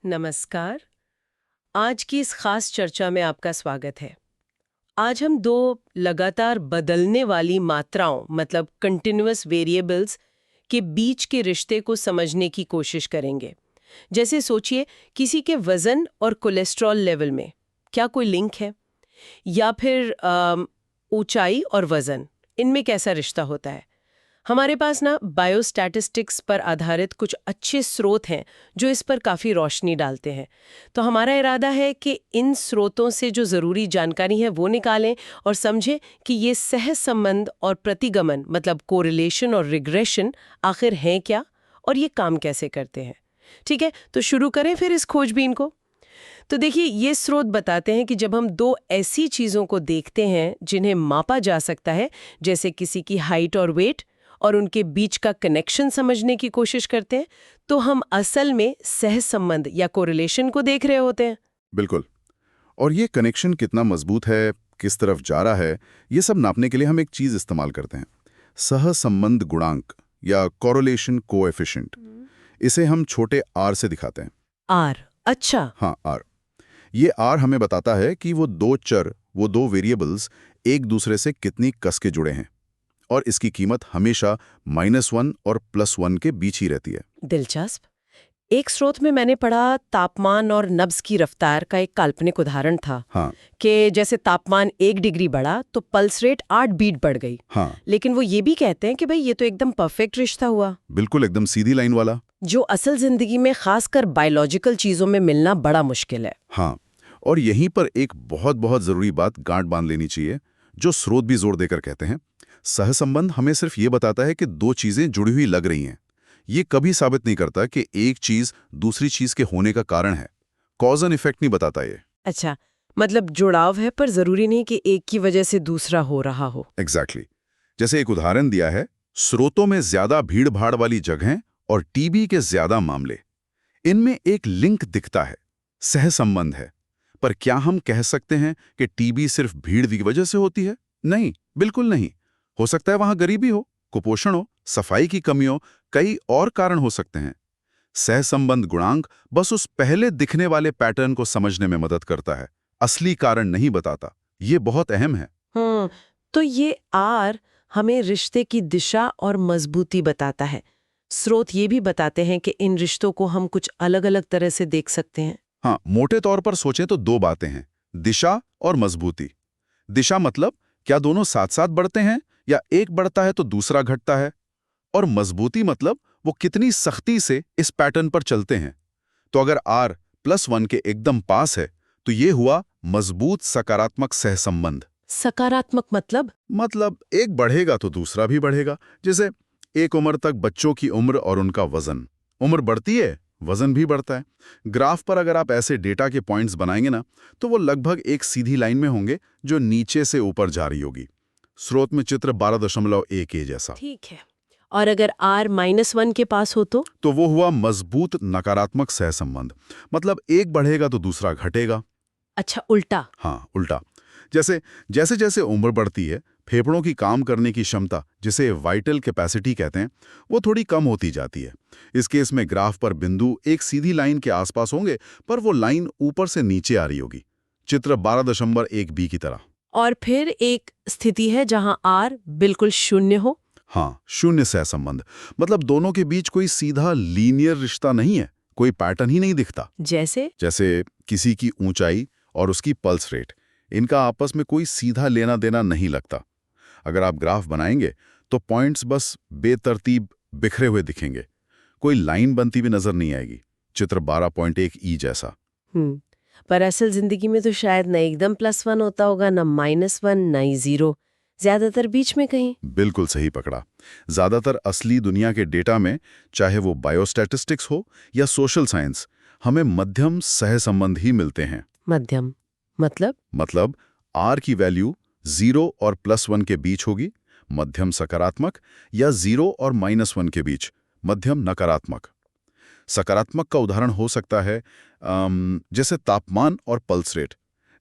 नमस्कार। आज की इस खास चर्चा में आपका स्वागत है। आज हम दो लगातार बदलने वाली मात्राओं मतलब कंटिन्यूअस वेरिएबल्स के बीच के रिश्ते को समझने की कोशिश करेंगे। जैसे सोचिए किसी के वजन और कोलेस्ट्रॉल लेवल में क्या कोई लिंक है, या फिर ऊंचाई और वजन, इनमें कैसा रिश्ता होता है। हमारे पास ना बायोस्टैटिस्टिक्स पर आधारित कुछ अच्छे स्रोत हैं जो इस पर काफ़ी रोशनी डालते हैं। तो हमारा इरादा है कि इन स्रोतों से जो ज़रूरी जानकारी है वो निकालें और समझें कि ये सह संबंध और प्रतिगमन मतलब कोरिलेशन और रिग्रेशन आखिर हैं क्या और ये काम कैसे करते हैं। ठीक है, तो शुरू करें फिर इस खोजबीन को। तो देखिए, ये स्रोत बताते हैं कि जब हम दो ऐसी चीज़ों को देखते हैं जिन्हें मापा जा सकता है, जैसे किसी की हाइट और वेट, और उनके बीच का कनेक्शन समझने की कोशिश करते हैं, तो हम असल में सहसंबंध या कोरिलेशन को देख रहे होते हैं। बिल्कुल। और ये कनेक्शन कितना मजबूत है, किस तरफ जा रहा है, ये सब नापने के लिए हम एक चीज इस्तेमाल करते हैं, सहसंबंध गुणांक या कोरिलेशन कोएफिशिएंट। इसे हम छोटे आर से दिखाते हैं। आर, अच्छा। हाँ, आर। ये आर हमें बताता है कि वो दो वेरिएबल्स एक दूसरे से कितनी कस के जुड़े हैं, और इसकी कीमत हमेशा -1 और +1 के बीच ही रहती है। दिलचस्प। एक स्रोत में मैंने पढ़ा तापमान और नब्ज की रफ्तार का एक काल्पनिक उदाहरण था हाँ। कि जैसे तापमान 1 डिग्री बढ़ा तो पल्स रेट 8 बीट बढ़ गई। हाँ, लेकिन वो ये भी कहते हैं कि भाई ये तो एकदम परफेक्ट रिश्ता हुआ, बिल्कुल एकदम सीधी लाइन वाला। जो असल जिंदगी में खासकर बायोलॉजिकल चीजों में मिलना बड़ा मुश्किल है। हाँ, और यहीं पर एक बहुत बहुत जरूरी बात गांठ बांध लेनी चाहिए, जो स्रोत भी जोर देकर कहते हैं। सहसंबंध हमें सिर्फ ये बताता है कि दो चीजें जुड़ी हुई लग रही हैं। ये कभी साबित नहीं करता कि एक चीज दूसरी चीज के होने का कारण है। कॉज एंड इफेक्ट नहीं बताता ये। अच्छा, मतलब जुड़ाव है पर जरूरी नहीं कि एक की वजह से दूसरा हो रहा हो। एग्जैक्टली। जैसे एक उदाहरण दिया है, स्रोतों में ज्यादा भीड़ भाड़ वाली जगहें और टीबी के ज्यादा मामले, इनमें एक लिंक दिखता है, सहसंबंध है। पर क्या हम कह सकते हैं कि टीबी सिर्फ भीड़ की वजह से होती है? नहीं, बिल्कुल नहीं। हो सकता है वहां गरीबी हो, कुपोषण हो, सफाई की कमी हो, कई और कारण हो सकते हैं। सहसंबंध गुणांक बस उस पहले दिखने वाले पैटर्न को समझने में मदद करता है, असली कारण नहीं बताता। ये बहुत अहम है। तो ये आर हमें रिश्ते की दिशा और मजबूती बताता है। स्रोत ये भी बताते हैं कि इन रिश्तों को हम कुछ अलग-अलग तरह से देख सकते हैं। हाँ, मोटे तौर पर सोचें तो दो बातें हैं, दिशा और मजबूती। दिशा मतलब क्या दोनों साथ साथ बढ़ते हैं या एक बढ़ता है तो दूसरा घटता है? और मजबूती मतलब वो कितनी सख्ती से इस पैटर्न पर चलते हैं। तो अगर R+1 के एकदम पास है तो ये हुआ मजबूत सकारात्मक सहसंबंध। सकारात्मक मतलब एक बढ़ेगा तो दूसरा भी बढ़ेगा। जैसे एक उम्र तक बच्चों की उम्र और उनका वजन, उम्र बढ़ती है, वजन भी बढ़ता है। ग्राफ पर अगर आप ऐसे डेटा के पॉइंट्स बनाएंगे ना, तो वो लगभग एक सीधी लाइन में होंगे जो नीचे से ऊपर जा रही होगी। स्रोत में चित्र 12.1 जैसा। ठीक है। और अगर R-1 के पास हो तो वो हुआ मजबूत नकारात्मक सहसंबंध। मतलब एक बढ़ेगा तो दूसरा घटेगा। अच्छा, उल्टा। हाँ, उल्टा। जैसे जैसे जैसे उम्र बढ़ती है, फेफड़ों की काम करने की क्षमता, जिसे वाइटल कैपेसिटी कहते हैं, वो थोड़ी कम होती जाती है। इस केस में ग्राफ पर बिंदु एक सीधी लाइन के आसपास होंगे, पर वो लाइन ऊपर से नीचे आ रही होगी, चित्र 12.1b की तरह। और फिर एक स्थिति है जहां R बिल्कुल शून्य हो। हाँ, शून्य सहसंबंध। मतलब दोनों के बीच कोई सीधा लीनियर रिश्ता नहीं है, कोई पैटर्न ही नहीं दिखता। जैसे किसी की ऊंचाई और उसकी पल्स रेट, इनका आपस में कोई सीधा लेना देना नहीं लगता। अगर आप ग्राफ बनाएंगे तो पॉइंट्स बस बेतरतीब बिखरे हुए दिखेंगे, कोई लाइन बनती भी नजर नहीं आएगी, चित्र 12.1e जैसा। पर असल जिंदगी में तो शायद न एकदम +1 होता होगा, न -1, न ही 0, ज्यादातर बीच में कहीं। बिल्कुल सही पकड़ा। ज्यादातर असली दुनिया के डेटा में, चाहे वो बायोस्टैटिस्टिक्स हो या सोशल साइंस, हमें मध्यम सहसंबंध ही मिलते हैं। मध्यम मतलब R की वैल्यू 0 और +1 के बीच होगी, मध्यम सकारात्मक, या 0 और -1 के बीच, मध्यम नकारात्मक। सकारात्मक का उदाहरण हो सकता है जैसे तापमान और पल्स रेट।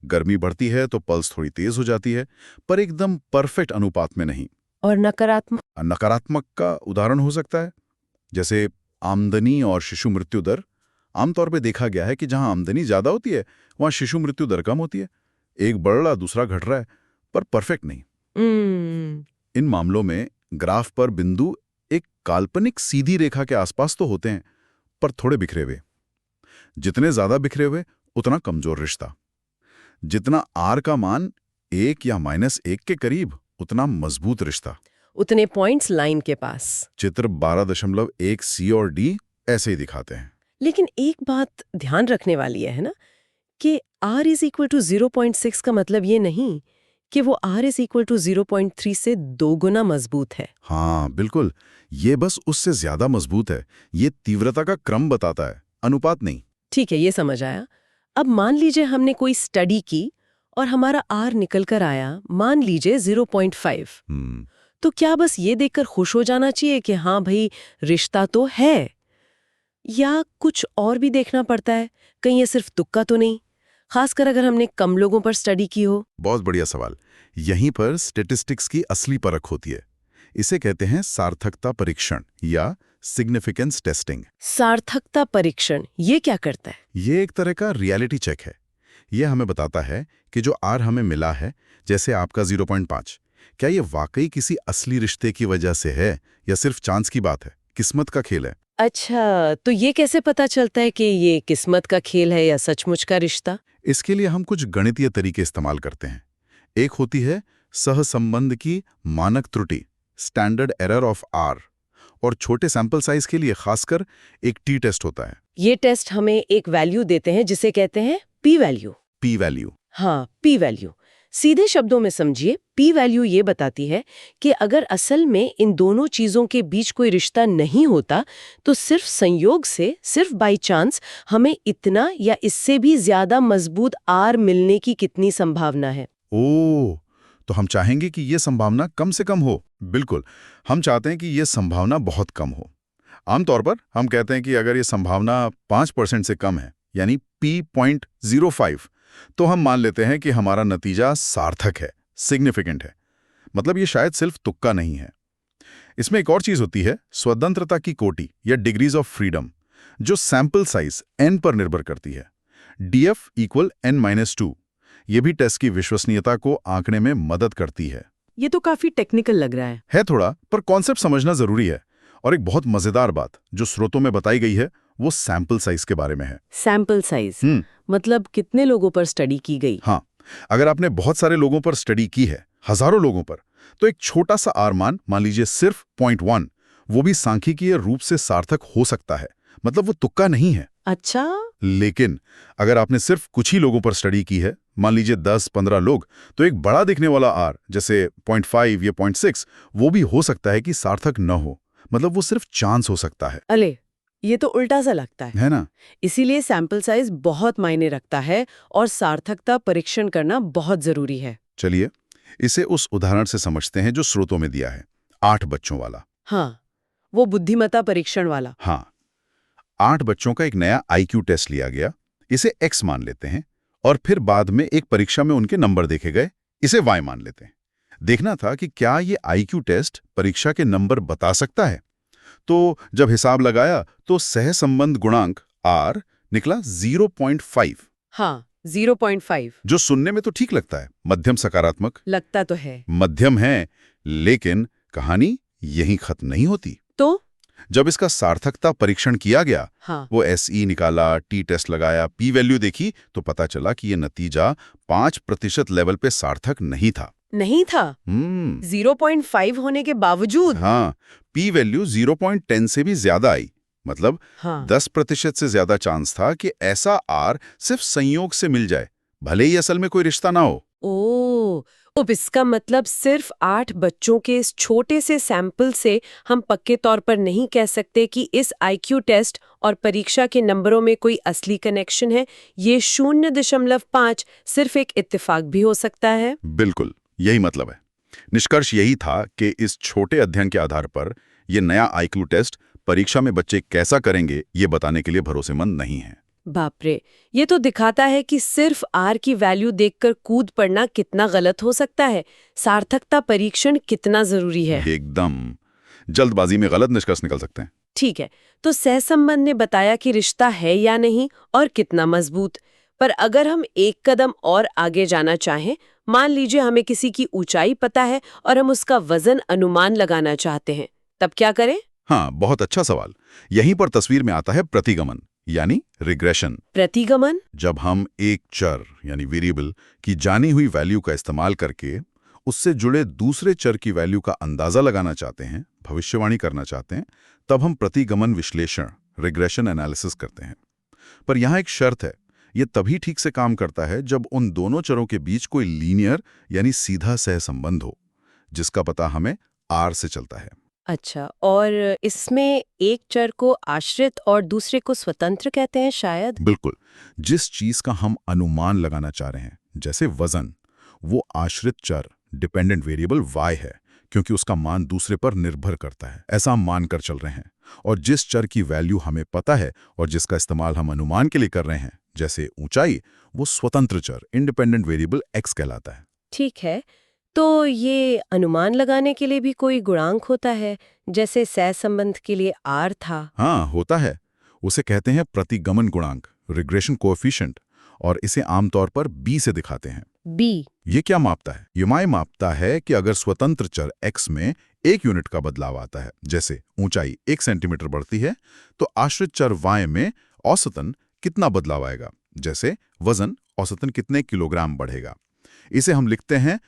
गर्मी बढ़ती है तो पल्स थोड़ी तेज हो जाती है, पर एकदम परफेक्ट अनुपात में नहीं। और नकारात्मक नकारात्मक का उदाहरण हो सकता है जैसे आमदनी और शिशु मृत्यु दर। आमतौर पे देखा गया है कि जहां आमदनी ज्यादा होती है वहां शिशु मृत्यु दर कम होती है। एक बढ़ रहा दूसरा घट रहा है, पर परफेक्ट नहीं। इन मामलों में ग्राफ पर बिंदु एक काल्पनिक सीधी रेखा के आसपास तो होते हैं, पर थोड़े बिखरे हुए। जितने ज्यादा बिखरे हुए उतना कमजोर रिश्ता। जितना आर का मान 1 या -1 के करीब उतना मजबूत रिश्ता। उतने पॉइंट्स लाइन के पास। चित्र 12.1 सी और डी ऐसे ही दिखाते हैं। लेकिन एक बात ध्यान रखने वाली है ना, कि r इज इक्वल टू 0.6 का मतलब ये नहीं कि वो r इज इक्वल टू 0.3 से 2 गुना मजबूत है। हाँ बिल्कुल, ये बस उससे ज्यादा मजबूत है। ये तीव्रता का क्रम बताता है, अनुपात नहीं। ठीक है, ये समझ आया। अब मान लीजिए हमने कोई स्टडी की और हमारा r निकल कर आया, मान लीजिए 0.5। तो क्या बस ये देखकर खुश हो जाना चाहिए कि हाँ भाई रिश्ता तो है, या कुछ और भी देखना पड़ता है? कहीं ये सिर्फ तुक्का तो नहीं, खासकर अगर हमने कम लोगों पर स्टडी की हो? बहुत बढ़िया सवाल। यहीं पर स्टैटिस्टिक्स की असली परख होती है। इसे कहते हैं सार्थकता परीक्षण या सिग्निफिकेंस टेस्टिंग। सार्थकता परीक्षण ये क्या करता है? ये एक तरह का रियलिटी चेक है। ये हमें बताता है कि जो आर हमें मिला है, जैसे आपका 0.5, क्या ये वाकई किसी असली रिश्ते की वजह से है या सिर्फ चांस की बात है, किस्मत का खेल है? अच्छा, तो ये कैसे पता चलता है कि ये किस्मत का खेल है या सचमुच का रिश्ता? इसके लिए हम कुछ गणितीय तरीके इस्तेमाल करते हैं। एक होती है सहसंबंध की मानक त्रुटि, स्टैंडर्ड एरर ऑफ आर, और छोटे सैंपल साइज के लिए खासकर एक टी टेस्ट होता है। ये टेस्ट हमें एक वैल्यू देते हैं जिसे कहते हैं पी वैल्यू। P value. हाँ, पी वैल्यू। सीधे शब्दों में समझिए, पी वैल्यू ये बताती है कि अगर असल में इन दोनों चीजों के बीच कोई रिश्ता नहीं होता, तो सिर्फ संयोग से, सिर्फ बाई चांस हमें इतना या इससे भी ज्यादा मजबूत आर मिलने की कितनी संभावना है। ओह, तो हम चाहेंगे कि ये संभावना कम से कम हो। बिल्कुल, हम चाहते हैं कि ये संभावना बहुत कम हो। आमतौर पर हम कहते हैं कि अगर ये संभावना 5% से कम है, यानी p.05, तो हम मान लेते हैं कि हमारा नतीजा सार्थक है, सिग्निफिकेंट है। मतलब ये शायद सिर्फ तुक्का नहीं है। इसमें एक और चीज होती है, स्वतंत्रता की कोटि या डिग्रीज ऑफ फ्रीडम, जो सैंपल साइज n पर निर्भर करती है। df = n-2। ये भी टेस्ट की विश्वसनीयता को आंकने में मदद करती है। ये तो काफी टेक्निकल लग रहा है थोड़ा, पर कॉन्सेप्ट समझना जरूरी है। और एक बहुत मजेदार बात जो स्रोतों में बताई गई है, वो सैंपल साइज के बारे में है। सैंपल साइज मतलब कितने लोगों पर स्टडी की गई? हाँ, अगर आपने बहुत सारे लोगों पर स्टडी की है, हजारों लोगों पर, तो एक छोटा सा आर मान लीजिए सिर्फ 0.1, वो भी सांख्यिकीय रूप से सार्थक हो सकता है। मतलब वो तुक्का नहीं है। अच्छा। लेकिन अगर आपने सिर्फ कुछ ही लोगों पर स्टडी की है, मान लीजिए 10-15 लोग, तो एक बड़ा दिखने वाला आर जैसे 0.5 या 0.6, वो भी हो सकता है कि सार्थक न हो। मतलब वो सिर्फ चांस हो सकता है। अले, ये तो उल्टा सा लगता है ना? इसीलिए सैंपल साइज बहुत मायने रखता है और सार्थकता परीक्षण करना बहुत जरूरी है। चलिए इसे उस उदाहरण से समझते हैं जो स्रोतों में दिया है, 8 बच्चों वाला। हाँ, वो बुद्धिमत्ता परीक्षण वाला। हाँ, 8 बच्चों का एक नया IQ टेस्ट लिया गया, इसे X मान लेते हैं, और फिर बाद में एक परीक्षा में उनके नंबर देखे गए, इसे Y मान लेते हैं। देखना था कि क्या ये IQ टेस्ट परीक्षा के नंबर बता सकता है। तो जब हिसाब लगाया तो सहसंबंध गुणांक R निकला 0.5। हाँ, 0.5। जो सुनने में तो ठीक लगता है, मध्यम सकारात्मक लगता तो है। मध्यम है, लेकिन कहानी यहीं खत्म नहीं होती। तो जब इसका सार्थकता परीक्षण किया गया, हाँ, वो SE निकाला, टी टेस्ट लगाया, पी वैल्यू देखी, तो पता चला कि ये नतीजा 5% लेवल पे सार्थक नहीं था। नहीं था? 0.5 होने के बावजूद? हाँ, पी वैल्यू 0.10 से भी ज्यादा आई। मतलब हाँ। 10% से ज्यादा चांस था कि ऐसा आर सिर्फ संयोग से मिल जाए, भले ही असल में कोई रिश्ता ना हो। ओह, तो इसका मतलब सिर्फ 8 बच्चों के इस छोटे से सैंपल से हम पक्के तौर पर नहीं कह सकते कि इस IQ टेस्ट और परीक्षा के नंबरों में कोई असली कनेक्शन है। ये 0.5 सिर्फ एक इत्तेफाक भी हो सकता है। बिल्कुल, यही मतलब है। निष्कर्ष यही था कि इस छोटे अध्ययन के आधार पर ये नया IQ टेस्ट परीक्षा में बच्चे कैसा करेंगे ये बताने के लिए भरोसेमंद नहीं है। बाप रे, ये तो दिखाता है कि सिर्फ R की वैल्यू देखकर कूद पड़ना कितना गलत हो सकता है। सार्थकता परीक्षण कितना जरूरी है। एकदम, जल्दबाजी में गलत निष्कर्ष निकल सकते हैं। ठीक है, तो सहसंबंध ने बताया कि रिश्ता है या नहीं और कितना मजबूत। पर अगर हम एक कदम और आगे जाना चाहें, मान लीजिए हमें किसी की ऊंचाई पता है और हम उसका वजन अनुमान लगाना चाहते हैं, तब क्या करें? हाँ, बहुत अच्छा सवाल। यहीं पर तस्वीर में आता है प्रतिगमन यानी रिग्रेशन। प्रतिगमन? जब हम एक चर यानी वेरिएबल की जानी हुई वैल्यू का इस्तेमाल करके उससे जुड़े दूसरे चर की वैल्यू का अंदाजा लगाना चाहते हैं, भविष्यवाणी करना चाहते हैं, तब हम प्रतिगमन विश्लेषण रिग्रेशन एनालिसिस करते हैं। पर यहाँ एक शर्त है, ये तभी ठीक से काम करता है जब उन दोनों चरों के बीच कोई लीनियर यानी सीधा सहसंबंध हो, जिसका पता हमें आर से चलता है। अच्छा, और इसमें एक चर को आश्रित और दूसरे को स्वतंत्र कहते हैं शायद? बिल्कुल। जिस चीज का हम अनुमान लगाना चाह रहे हैं, जैसे वजन, वो आश्रित चर डिपेंडेंट वेरिएबल y है, क्योंकि उसका मान दूसरे पर निर्भर करता है, ऐसा हम मानकर चल रहे हैं। और जिस चर की वैल्यू हमें पता है और जिसका इस्तेमाल हम अनुमान के लिए कर रहे हैं, जैसे ऊंचाई, वो स्वतंत्र चर इंडिपेंडेंट वेरिएबल x कहलाता है। ठीक है, तो ये अनुमान लगाने के लिए भी कोई गुणांक होता है, जैसे सहसंबंध के लिए r था? हाँ, होता है। उसे कहते हैं प्रतिगमन गुणांक, रिग्रेशन कोएफिशिएंट, और इसे आमतौर पर b से दिखाते हैं। b? ये क्या मापता है? ये मापता है कि अगर स्वतंत्र चर x में 1 यूनिट का बदलाव आता है, जैसे ऊंचाई 1 सेंटीमीटर बढ़ती है, तो आश्रित चर y में औसतन कितना बदलाव आएगा, जैसे वजन औसतन कितने किलोग्राम बढ़ेगा। इसे हम लिखते हैं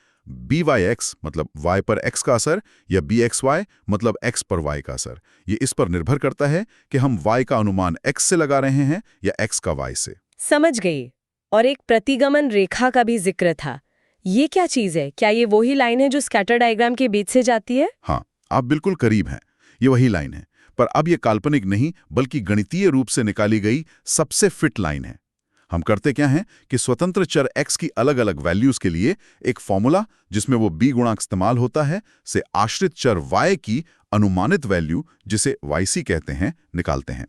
BYX, मतलब y पर x का असर, या BXY, मतलब x पर y का असर। ये इस पर निर्भर करता है कि हम y का अनुमान x से लगा रहे हैं या x का y से। समझ गई। और एक प्रतिगमन रेखा का भी जिक्र था। ये क्या चीज है? क्या ये वही लाइन है जो स्कैटर डायग्राम के बीच से जाती है? हाँ, आप बिल्कुल करीब हैं। ये वही लाइन है, पर अब ये काल्पनिक नहीं बल्कि गणितीय रूप से निकाली गई सबसे फिट लाइन है। हम करते क्या हैं कि स्वतंत्र चर x की अलग अलग वैल्यूज के लिए एक फॉर्मूला, जिसमें वो b गुणांक इस्तेमाल होता है, से आश्रित चर y की अनुमानित वैल्यू, जिसे yc कहते हैं, निकालते हैं।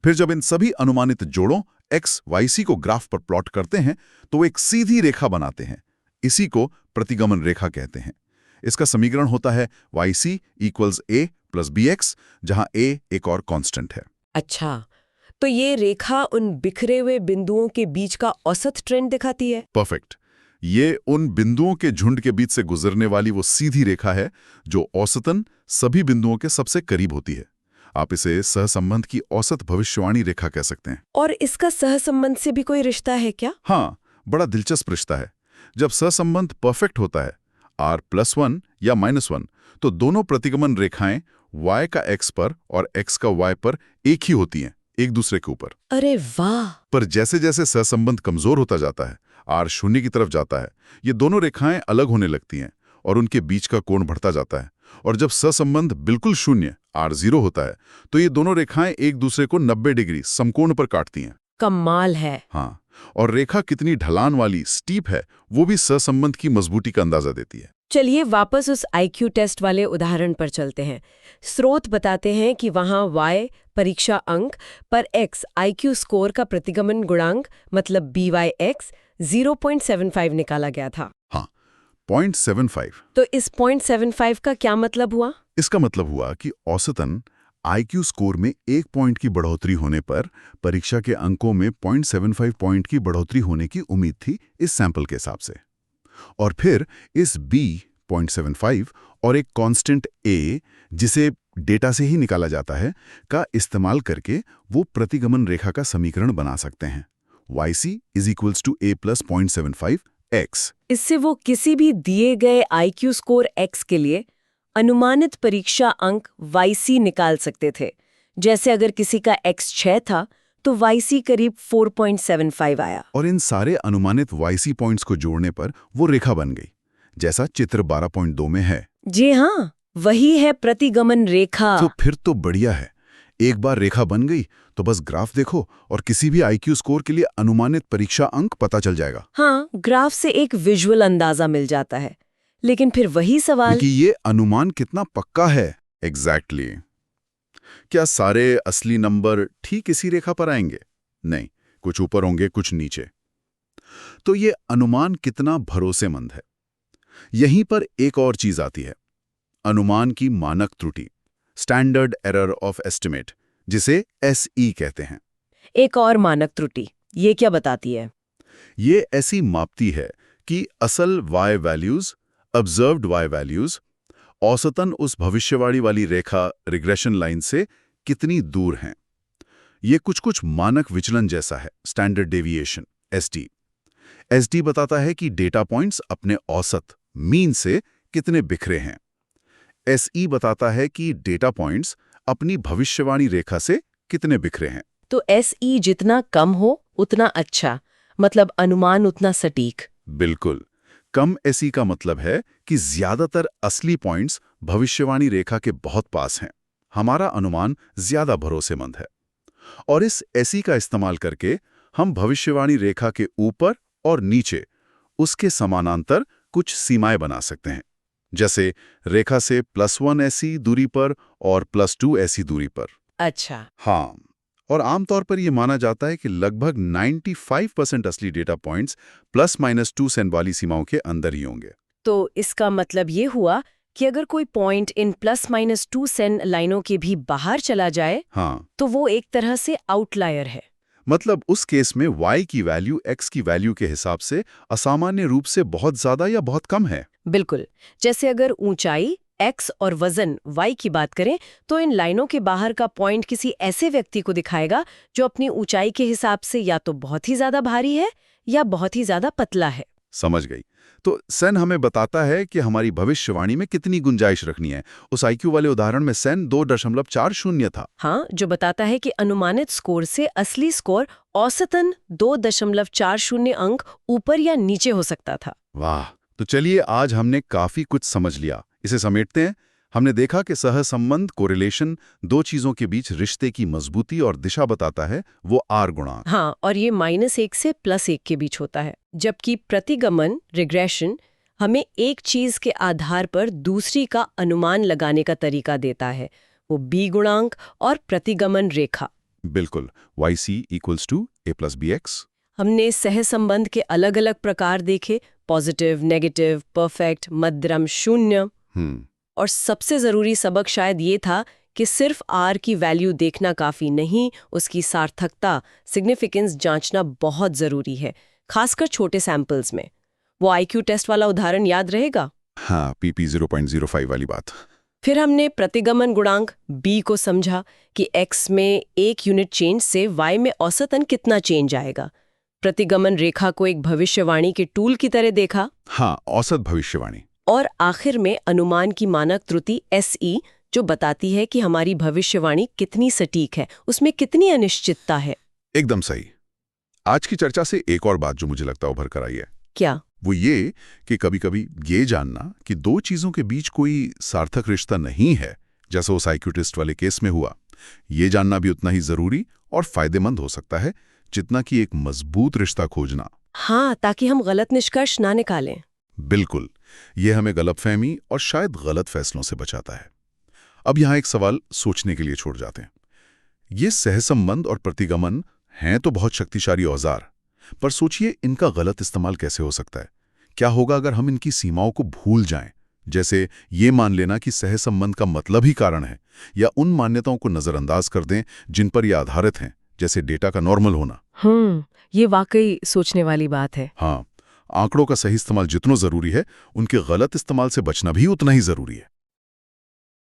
फिर जब इन सभी अनुमानित जोड़ों x, yc को ग्राफ पर प्लॉट करते हैं, तो वो एक सीधी रेखा बनाते हैं। इसी को प्रतिगमन रेखा कहते हैं। इसका समीकरण होता है yc = a + bx, जहां a एक और कांस्टेंट है। अच्छा, तो ये रेखा उन बिखरे हुए बिंदुओं के बीच का औसत ट्रेंड दिखाती है? परफेक्ट। ये उन बिंदुओं के झुंड के बीच से गुजरने वाली वो सीधी रेखा है जो औसतन सभी बिंदुओं के सबसे करीब होती है। आप इसे सहसंबंध की औसत भविष्यवाणी रेखा कह सकते हैं। और इसका सहसंबंध से भी कोई रिश्ता है क्या? हाँ, बड़ा दिलचस्प रिश्ता है। जब सहसंबंध परफेक्ट होता है, r+1 या -1, तो दोनों प्रतिगमन रेखाएं y का x पर और x का y पर एक ही होती हैं, एक दूसरे के ऊपर। अरे वाह! पर जैसे जैसे सहसंबंध कमजोर होता जाता है, r शून्य की तरफ जाता है, ये दोनों रेखाएं अलग होने लगती हैं और उनके बीच का कोण बढ़ता जाता है। और जब सहसंबंध बिल्कुल शून्य r0 होता है, तो ये दोनों रेखाएं एक दूसरे को 90 डिग्री समकोण पर काटती हैं। कमाल है। हाँ, और रेखा कितनी ढलान वाली स्टीप है, वो भी सहसंबंध की मजबूती का अंदाजा देती है। चलिए वापस उस IQ टेस्ट वाले उदाहरण पर चलते हैं। स्रोत बताते हैं कि वहाँ y परीक्षा अंक पर x IQ स्कोर का प्रतिगमन गुणांक मतलब BYX 0.75 निकाला गया था। हाँ, 0.75। तो इस 0.75 का क्या मतलब हुआ? इसका मतलब हुआ कि औसतन IQ स्कोर में 1 पॉइंट की बढ़ोतरी होने पर परीक्षा के अंकों में 0.75 पॉइंट की बढ़ोतरी होने की उम्मीद थी इस सैंपल के हिसाब से। और फिर इस b 0.75 और एक कांस्टेंट a, जिसे डेटा से ही निकाला जाता है, का इस्तेमाल करके वो प्रतिगमन रेखा का समीकरण बना सकते हैं। yc = a + 0.75 x। इससे वो किसी भी दिए गए IQ स्कोर x के लिए अनुमानित परीक्षा अंक YC निकाल सकते थे। जैसे अगर किसी का x 6 था, तो YC करीब 4.75 आया। और इन सारे अनुमानित YC पॉइंट्स को जोड़ने पर वो रेखा बन गई, जैसा चित्र 12.2 में है। जी हाँ, वही है प्रतिगमन रेखा। तो फिर तो बढ़िया है। एक बार रेखा बन गई तो बस ग्राफ देखो और किसी भी IQ स्कोर के लिए अनुमानित परीक्षा अंक पता चल जाएगा। हाँ, ग्राफ से एक विजुअल अंदाजा मिल जाता है। लेकिन फिर वही सवाल कि ये अनुमान कितना पक्का है। एग्जैक्टली। क्या सारे असली नंबर ठीक इसी रेखा पर आएंगे? नहीं, कुछ ऊपर होंगे, कुछ नीचे। तो ये अनुमान कितना भरोसेमंद है? यहीं पर एक और चीज आती है, अनुमान की मानक त्रुटि, स्टैंडर्ड एरर ऑफ एस्टिमेट, जिसे SE कहते हैं। एक और मानक त्रुटि, ये क्या बताती है? ये ऐसी मापती है कि असल Y values, observed Y values, औसतन उस भविष्यवाणी वाली रेखा रिग्रेशन लाइन से कितनी दूर हैं। ये कुछ मानक विचलन जैसा है, स्टैंडर्ड डेविएशन, SD। SD बताता है कि डेटा पॉइंट्स अपने औसत, मीन से कितने बिखरे हैं। SE बताता है कि डेटा पॉइंट्स अपनी भविष्यवाणी रेखा से कितने बिखरे हैं। तो SE जितना कम हो उतना अच्छा, मतलब अनुमान उतना सटीक। बिल्कुल। कम SE का मतलब है कि ज्यादातर असली पॉइंट्स भविष्यवाणी रेखा के बहुत पास हैं। हमारा अनुमान ज्यादा भरोसेमंद है। और इस SE का इस्तेमाल करके हम भविष्यवाणी रेखा के ऊपर और नीचे उसके समानांतर कुछ सीमाएं बना सकते हैं, जैसे रेखा से +1 SE दूरी पर और +2 SE दूरी पर। अच्छा। हाँ, और आमतौर पर यह माना जाता है कि लगभग 95% असली डेटा पॉइंट्स ±2 सेन वाली सीमाओं के अंदर ही होंगे। तो इसका मतलब ये हुआ कि अगर कोई पॉइंट इन +-2 सेन लाइनों के भी बाहर चला जाए, हाँ, तो वो एक तरह से आउटलायर है। मतलब उस केस में Y की वैल्यू X की वैल्यू के हिसाब से असामान्य रूप से बहुत ज्यादा या बहुत कम है। बिल्कुल। जैसे अगर ऊंचाई X और वजन Y की बात करें, तो इन लाइनों के बाहर का पॉइंट किसी ऐसे व्यक्ति को दिखाएगा जो अपनी ऊंचाई के हिसाब से या तो बहुत ही ज्यादा भारी है या बहुत ही ज्यादा पतला है। समझ गई। तो सेन हमें बताता है कि हमारी भविष्यवाणी में कितनी गुंजाइश रखनी है। उस IQ वाले उदाहरण में सेन 2.40 था। हाँ, जो बताता है कि अनुमानित स्कोर से असली स्कोर औसतन 2.40 अंक ऊपर या नीचे हो सकता था। वाह! तो चलिए, आज हमने काफी कुछ समझ लिया। इसे समेटते हैं। हमने देखा कि सहसंबंध, कोरिलेशन, दो चीजों के बीच रिश्ते की मजबूती और दिशा बताता है, वो R गुणांक। हाँ, और ये -1 से +1 के बीच होता है, जबकि प्रतिगमन रिग्रेशन हमें एक चीज के आधार पर दूसरी का अनुमान लगाने का तरीका देता है, वो B गुणांक और प्रतिगमन रेखा। बिल्कुल, YC = A + BX। हमने सहसंबंध के अलग अलग प्रकार देखे, पॉजिटिव, नेगेटिव, परफेक्ट, मध्यम, शून्य। और सबसे जरूरी सबक शायद ये था कि सिर्फ R की वैल्यू देखना काफी नहीं, उसकी सार्थकता, सिग्निफिकेंस जांचना बहुत जरूरी है, खासकर छोटे सैंपल्स में। वो IQ टेस्ट वाला उदाहरण याद रहेगा? हाँ, PP 0.05 वाली बात। फिर हमने प्रतिगमन गुणांक B को समझा कि X में 1 यूनिट चेंज से Y में औसतन कितना चेंज आएगा। प्रतिगमन रेखा को एक भविष्यवाणी के टूल की तरह देखा। हाँ, औसत भविष्यवाणी। और आखिर में अनुमान की मानक त्रुटि SE, जो बताती है कि हमारी भविष्यवाणी कितनी सटीक है, उसमें कितनी अनिश्चितता है। एकदम सही। आज की चर्चा से एक और बात जो मुझे लगता है उभर कर आई है, क्या? वो ये कि कभी-कभी ये जानना कि दो चीजों के बीच कोई सार्थक रिश्ता नहीं है, जैसा उस IQ टेस्ट वाले केस में हुआ, ये जानना भी उतना ही जरूरी और फायदेमंद हो सकता है जितना कि एक मजबूत रिश्ता खोजना। हाँ, ताकि हम गलत निष्कर्ष ना निकालें। बिल्कुल, ये हमें गलतफहमी और शायद गलत फैसलों से बचाता है। अब यहाँ एक सवाल सोचने के लिए छोड़ जाते हैं। ये सहसंबंध और प्रतिगमन हैं तो बहुत शक्तिशाली औजार, पर सोचिए इनका गलत इस्तेमाल कैसे हो सकता है। क्या होगा अगर हम इनकी सीमाओं को भूल जाएं, जैसे ये मान लेना कि सहसंबंध का मतलब ही कारण है, या उन मान्यताओं को नजरअंदाज कर दें जिन पर ये आधारित हैं, जैसे डेटा का नॉर्मल होना। ये वाकई सोचने वाली बात है। हाँ, आंकड़ों का सही इस्तेमाल जितना जरूरी है, उनके गलत इस्तेमाल से बचना भी उतना ही जरूरी है।